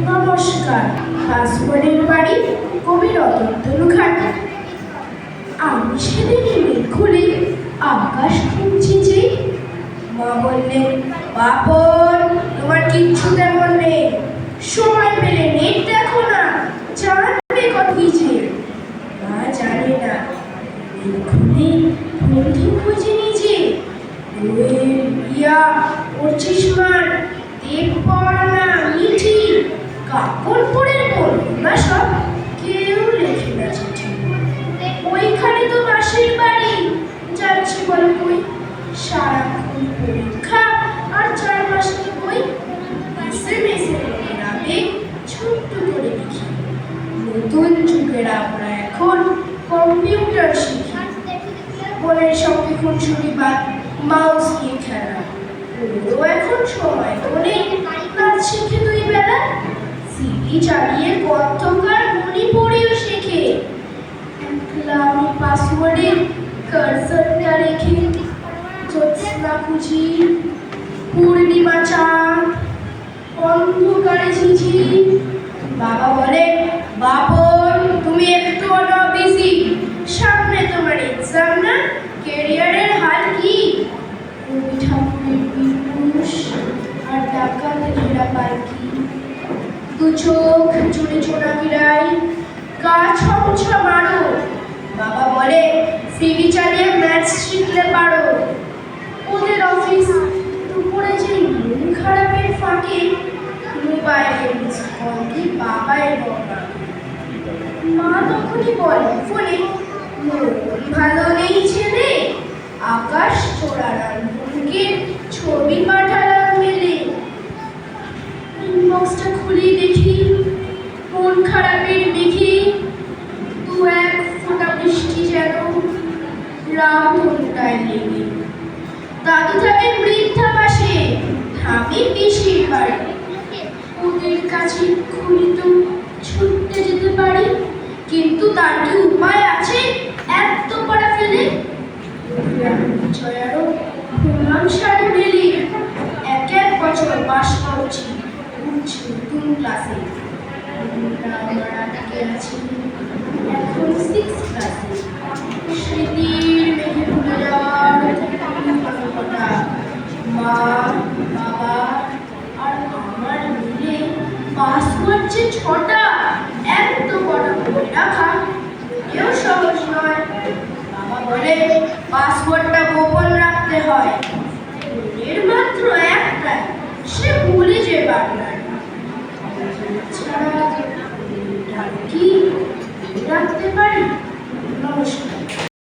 নমস্কার। পাসওয়ার্ডের বাড়ি কবি রতন ঘাট। আমি সেদিন ইমেল খুলে আকাশ খুঁজছি যে মা বললেন, বাপন তোমার কিচ্ছু তেমন নেই, সময় পেলে নেট দেখো না, জানবে কত যে। মা জানে না খুলে বন্ধু খুঁজে নিজে ইয়া ওর চিসমার দেব পড়া মিঠি কাপড় পরে বলবো না সব, কেউ লেখে না চিঠি। ওইখানে তো মাসির বাড়ি, যাচ্ছি বলো কই, সারাক্ষণ পরীক্ষা আর 4 মাসের বই। এসএমএসে গ্রামে ছোট্ট করে লিখি, নতুন যুগের আমরা এখন কম্পিউটার শিখি। বোনের সঙ্গে খুনসুটি বা মাউস দিয়ে খেলা, ওরও এখন সময় বলে নাচ শিখে 2 বেলা। সিডি চালিয়ে কথকার মনি পড়েও শেখে। একলা আমি পাসওয়ার্ডে কার্সরটা রেখে জ্যোৎস্না খুঁজি, পূর্ণিমা চাঁদ, অন্ধকারে ঝিঝি। বাবা বলে, বাপন তুমি একটু না বিজি, সামনে তোমার এক্সাম না, ক্যারিয়ারের হাল কি? রবি ঠাকুরের বিপুষ আর ডাকাত ঘেরা পালকি, 2 চোখ জুড়ে চোনাকিরাই, গা ছমছম আরো। বাবা বলে, সিডি চালিয়ে ম্যাথ শিখলে পারো। ওদের অফিস দুপুরে যে মন খারাপের ফাঁকে মোবাইলে মিস কল দিয়ে বাবাই বকা। মা তখনই বলে ফোনে, মন ভালো নেই ছেলে, আকাশ চোরার আঙ্গুলকে ছবি পাঠালাম মেলে। ইনবক্সটা খুলে দেখি, মন খারাপের দেখি 2-1 ফোঁটা বৃষ্টি যেন রাম ঘন্টায় লেগে। দাদু থাকে বৃদ্ধা পাশে, আমি পিসির বাড়ি। ওদের কাছে খুলি তো ছুটতে যেতে পারি, কিন্তু তার কি উপায় আছে এত পড়া ফেলে? জয়ারও প্রণাম সারে বেলি, 1 বছর পাশ করছি, উঠছি নতুন ক্লাসে। আমার আটকে আছি এখন 6 ক্লাসে। স্মৃতির মেঘে ভুলে যাওয়ার কথা, মা বাবা আর আমার মিলে পাসওয়ার্ড যে 6টা, এত বড় করে রাখা কেউ সহজ নয়। বাবা বলে, পাসওয়ার্ডটা গোপন রাখতে হয়, এর মাত্র একটাই, সে ভুলে যে বাংলায় ছাড়া কি রাখতে পারি। নমস্কার।